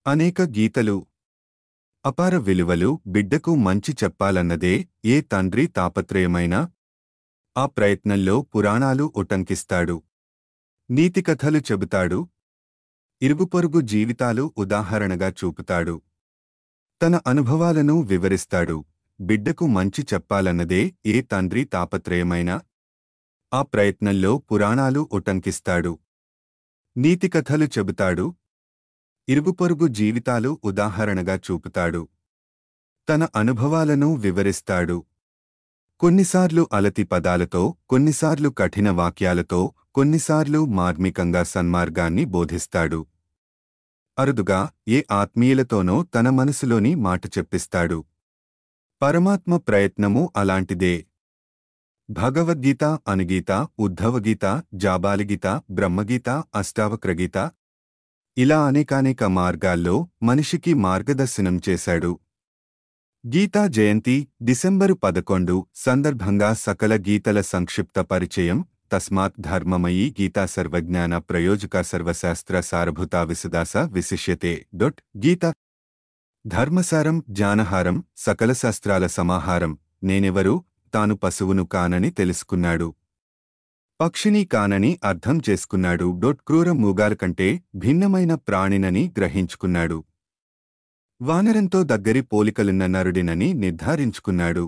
అనేక గీతలు. అపార విలువలు బిడ్డకు మంచి చెప్పాలన్నదే ఏ తండ్రి తాపత్రయమైనా. ఆ ప్రయత్నంలో పురాణాలు ఉటంకిస్తాడు, నీతికథలు చెబుతాడు, ఇరుగుపొరుగు జీవితాలు ఉదాహరణగా చూపుతాడు, తన అనుభవాలను వివరిస్తాడు. బిడ్డకు మంచి చెప్పాలన్నదే ఏ తండ్రి తాపత్రయమైనా. ఆ ప్రయత్నంలో పురాణాలు ఉటంకిస్తాడు, నీతికథలు చెబుతాడు, ఇరుగుపొరుగు జీవితాలు ఉదాహరణగా చూపుతాడు, తన అనుభవాలను వివరిస్తాడు. కొన్నిసార్లు అలతి పదాలతో, కొన్నిసార్లు కఠిన వాక్యాలతో, కొన్నిసార్లు మార్మికంగా సన్మార్గాన్ని బోధిస్తాడు. అరుదుగా ఏ ఆత్మీయులతోనో తన మనసులోని మాట చెప్పిస్తాడు. పరమాత్మ ప్రయత్నము అలాంటిదే. భగవద్గీత, అనుగీత, ఉద్ధవగీత, జాబాలిగీత, బ్రహ్మగీత, అష్టావక్రగీత ఇలా అనేకానేక మార్గాల్లో మనిషికి మార్గదర్శనం చేశాడు. గీతా జయంతి డిసెంబరు 11 సందర్భంగా సకల గీతల సంక్షిప్త పరిచయం. తస్మాత్ ధర్మమయీ గీతా సర్వజ్ఞాన ప్రయోజక సర్వశాస్త్ర సారభూతా విశదాస విశిష్యతే. గీత ధర్మసారం, జ్ఞానహారం, సకల శాస్త్రాల సమాహారం. నేనెవరు? తాను పశువును కానని తెలుసుకున్నాడు, పక్షిని కానని అర్థం చేసుకున్నాడు. క్రూర మూగాల కంటే భిన్నమైన ప్రాణినని గ్రహించుకున్నాడు. వానరంతో దగ్గరి పోలికలున్న నరుడినని నిర్ధారించుకున్నాడు.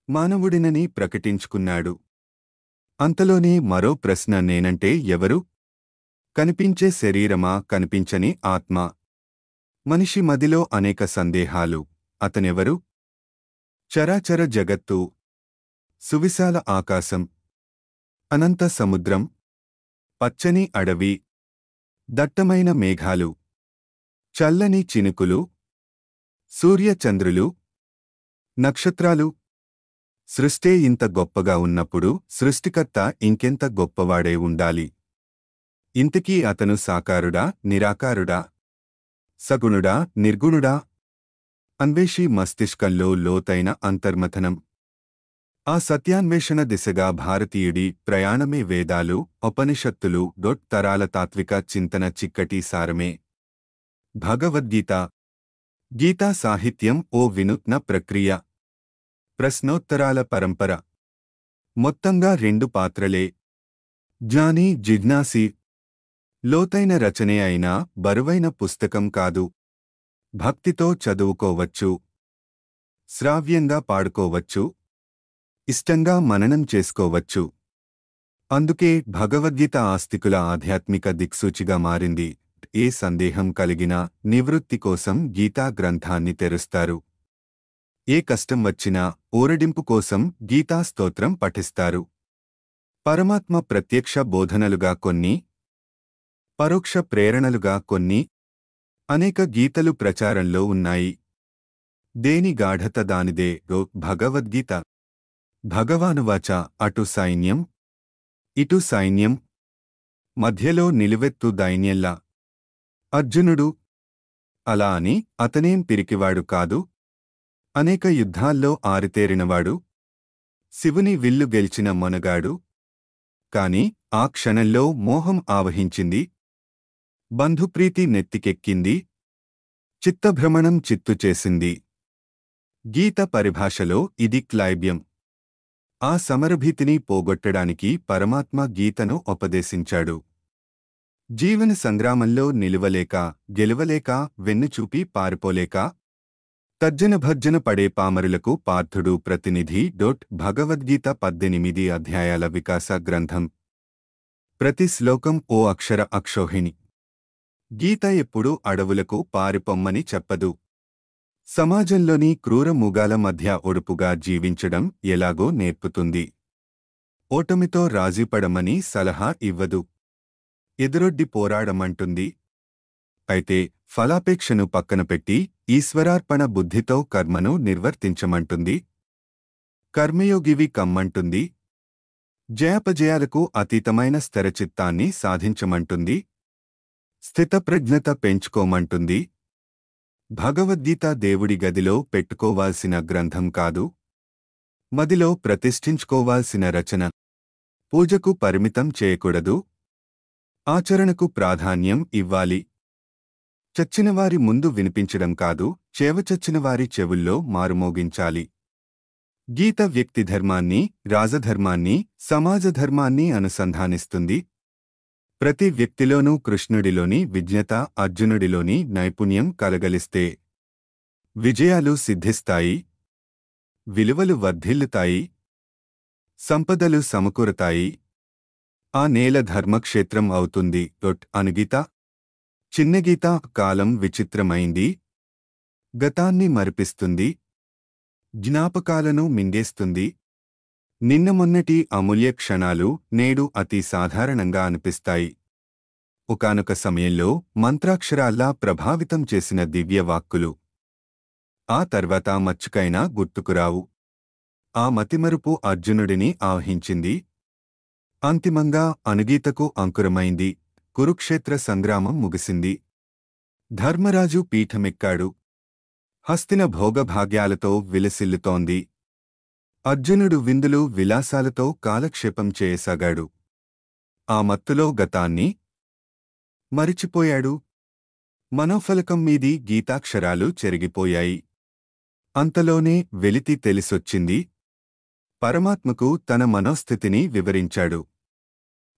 మానవుడినని ప్రకటించుకున్నాడు. అంతలోనే మరో ప్రశ్న, నేనంటే ఎవరు? కనిపించే శరీరమా, కనిపించని ఆత్మ? మనిషి మదిలో అనేక సందేహాలు. అతనెవరు? చరాచర జగత్తు, సువిశాల ఆకాశం, అనంత సముద్రం, పచ్చని అడవి, దట్టమైన మేఘాలు, చల్లని చినుకులు, సూర్యచంద్రులు, నక్షత్రాలు. సృష్టే ఇంత గొప్పగా ఉన్నప్పుడు సృష్టికర్త ఇంకెంత గొప్పవాడే ఉండాలి. ఇంతకీ అతను సాకారుడా, నిరాకారుడా? సగుణుడా, నిర్గుణుడా? అన్వేషి మస్తిష్కంలో లోతైన అంతర్మథనం. ఆ సత్యాన్వేషణ దిశగా భారతీయుడి ప్రయాణమే వేదాలు, ఉపనిషత్తులు. తరాల తాత్విక చింతన చిక్కటి సారమే భగవద్గీత. గీతా సాహిత్యం ఓ వినూత్న ప్రక్రియ, ప్రశ్నోత్తరాల పరంపర. మొత్తంగా 2 పాత్రలే. జ్ఞాని, జిజ్ఞాసి. లోతైన రచనే అయినా బరువైన పుస్తకం కాదు. భక్తితో చదువుకోవచ్చు, శ్రావ్యంగా పాడుకోవచ్చు, ఇష్టంగా మననం చేసుకోవచ్చు. అందుకే భగవద్గీత ఆస్తికుల ఆధ్యాత్మిక దిక్సూచిగా మారింది. ఏ సందేహం కలిగినా నివృత్తి కోసం గీతా గ్రంథాన్ని తెరుస్తారు. ఏ కష్టం వచ్చినా ఊరడింపు కోసం గీతా స్తోత్రం పఠిస్తారు. పరమాత్మ ప్రత్యక్ష బోధనలుగా కొన్ని, పరోక్ష ప్రేరణలుగా కొన్ని. అనేక గీతలు ప్రచారంలో ఉన్నాయి. దేని గాఢత దానిదే. భగవద్గీత. భగవానువాచ, అటు సైన్యం, ఇటు సైన్యం, మధ్యలో నిలువెత్తు దైన్యంలా. అర్జునుడు. అలా అని అతనేం పిరికివాడు కాదు. అనేక యుద్ధాల్లో ఆరితేరినవాడు, శివుని విల్లు గెలిచిన మొనగాడు. కాని ఆ క్షణంలో మోహం ఆవహించింది, బంధుప్రీతి నెత్తికెక్కింది, చిత్తభ్రమణం చిత్తు చేసింది. గీత పరిభాషలో ఇది క్లైబ్యం. ఆ సమరభీతిని పోగొట్టడానికి పరమాత్మ గీతను ఉపదేశించాడు. జీవన సంగ్రామంలో నిలువలేక, గెలువలేక, వెన్నుచూపి పారిపోలేక తర్జనభర్జన పడే పామరులకు పార్థుడు ప్రతినిధి. భగవద్గీత 18 అధ్యాయాల వికాస గ్రంథం. ప్రతి శ్లోకం ఓ అక్షర అక్షోహిణి. గీత ఎప్పుడూ అడవులకు పారిపొమ్మని చెప్పదు. సమాజంలోని క్రూర మూగాల మధ్య ఒడుపుగా జీవించడం ఎలాగో నేర్పుతుంది. ఓటమితో రాజీపడమని సలహా ఇవ్వదు. ఎదురొడ్డి పోరాడమంటుంది. అయితే ఫలాపేక్షను పక్కనపెట్టి ఈశ్వరార్పణ బుద్ధితో కర్మను నిర్వర్తించమంటుంది. కర్మయోగివి కమ్మంటుంది. జయాపజయాలకు అతీతమైన స్థిరచిత్తాన్ని సాధించమంటుంది. స్థితప్రజ్ఞత పెంచుకోమంటుంది. భగవద్గీత దేవుడి గదిలో పెట్టుకోవాల్సిన గ్రంథం కాదు, మదిలో ప్రతిష్ఠించుకోవాల్సిన రచన. పూజకు పరిమితం చేయకూడదు, ఆచరణకు ప్రాధాన్యం ఇవ్వాలి. చచ్చినవారి ముందు వినిపించడం కాదు, చేవచచ్చినవారి చెవుల్లో మారుమోగించాలి. గీత వ్యక్తి ధర్మాన్ని, రాజధర్మాన్ని, సమాజధర్మాన్ని అనుసంధానిస్తుంది. ప్రతి వ్యక్తిలోనూ కృష్ణుడిలోని విజ్ఞత, అర్జునుడిలోని నైపుణ్యం కలగలిస్తే విజయాలు సిద్ధిస్తాయి, విలువలు వర్ధిల్లుతాయి, సంపదలు సమకూరతాయి. ఆ నేల ధర్మక్షేత్రం అవుతుంది. అనుగీత. చిన్నగీత. కాలం విచిత్రమైంది. గతాన్ని మరిపిస్తుంది, జ్ఞాపకాలను మింగేస్తుంది. నిన్న మొన్నటి అమూల్య క్షణాలు నేడు అతి సాధారణంగా అనిపిస్తాయి. ఒకానొక సమయంలో మంత్రాక్షరాల్లా ప్రభావితం చేసిన దివ్యవాక్కులు ఆ తర్వాత మచ్చుకైనా గుర్తుకురావు. ఆ మతిమరుపు అర్జునుడిని ఆవహించింది. అంతిమంగా అనుగీతకు అంకురమైంది. కురుక్షేత్ర సంగ్రామం ముగిసింది. ధర్మరాజు పీఠమెక్కాడు. హస్తిన భోగభాగ్యాలతో విలసిల్లుతోంది. అర్జునుడు విందులు విలాసాలతో కాలక్షేపం చేయసాగాడు. ఆ మత్తులో గతాన్ని మరిచిపోయాడు. మనోఫలకం మీది గీతాక్షరాలు చెరిగిపోయాయి. అంతలోనే వెలితి తెలిసొచ్చింది. పరమాత్మకు తన మనోస్థితిని వివరించాడు.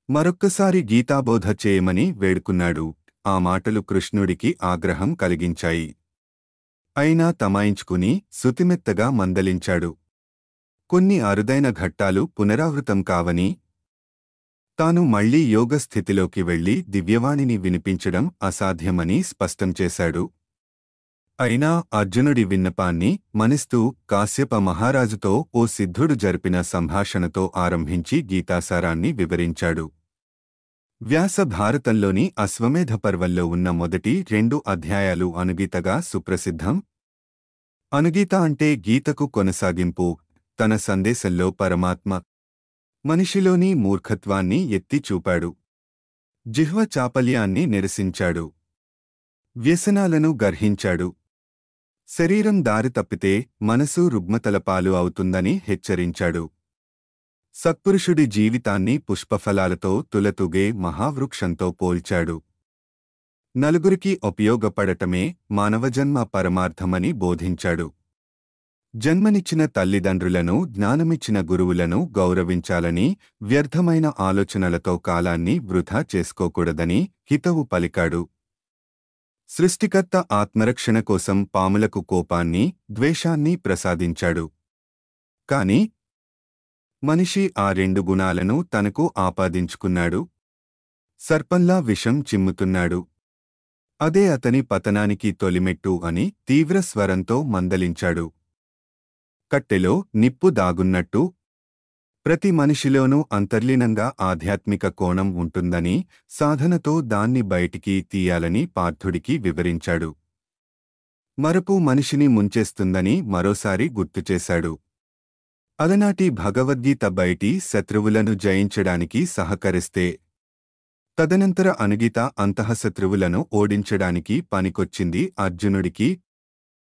మరొక్కసారి గీతాబోధ చేయమని వేడుకున్నాడు. ఆ మాటలు కృష్ణుడికి ఆగ్రహం కలిగించాయి. అయినా తమాయించుకుని సుతిమెత్తగా మందలించాడు. కొన్ని అరుదైన ఘట్టాలు పునరావృతం కావని, తాను మళ్లీ యోగస్థితిలోకి వెళ్లి దివ్యవాణిని వినిపించడం అసాధ్యమని స్పష్టం చేశాడు. అయినా అర్జునుడి విన్నపాన్ని మనిస్తూ కాశ్యప మహారాజుతో ఓ సిద్ధుడు జరిపిన సంభాషణతో ఆరంభించి గీతాసారాన్ని వివరించాడు. వ్యాస భారతంలోని అశ్వమేధ పర్వంలో ఉన్న మొదటి 2 అధ్యాయాలు అనుగీతగా సుప్రసిద్ధం. అనుగీత అంటే గీతకు కొనసాగింపు. తన సందేశంలో పరమాత్మ మనిషిలోని మూర్ఖత్వాన్ని ఎత్తి చూపాడు. జిహ్వ చాపల్యాన్ని నిరసించాడు. వ్యసనాలను గర్హించాడు. శరీరం దారి తప్పితే మనసు రుగ్మతలపాలు అవుతుందని హెచ్చరించాడు. సత్పురుషుడి జీవితాన్ని పుష్పఫలాలతో తులతూగే మహావృక్షంతో పోల్చాడు. నలుగురికి ఉపయోగపడటమే మానవజన్మ పరమార్థమని బోధించాడు. జన్మనిచ్చిన తల్లిదండ్రులను, జ్ఞానమిచ్చిన గురువులను గౌరవించాలని, వ్యర్థమైన ఆలోచనలతో కాలాన్ని వృధా చేసుకోకూడదని హితవు పలికాడు. సృష్టికర్త ఆత్మరక్షణ కోసం పాములకు కోపాన్ని, ద్వేషాన్ని ప్రసాదించాడు. కాని మనిషి ఆ 2 గుణాలను తనకు ఆపాదించుకున్నాడు. సర్పంలా విషం చిమ్ముతున్నాడు. అదే అతని పతనానికి తొలిమెట్టు అని తీవ్ర స్వరంతో మందలించాడు. కట్టెలో నిప్పు దాగున్నట్టు ప్రతి మనిషిలోనూ అంతర్లీనంగా ఆధ్యాత్మిక కోణం ఉంటుందని, సాధనతో దాన్ని బయటికి తీయాలని పార్థుడికి వివరించాడు. మరపు మనిషిని ముంచేస్తుందని మరోసారి గుర్తుచేశాడు. అలనాటి భగవద్గీత బయటి శత్రువులను జయించడానికి సహకరిస్తే, తదనంతర అనుగీత అంతఃశత్రువులను ఓడించడానికి పనికొచ్చింది అర్జునుడికి.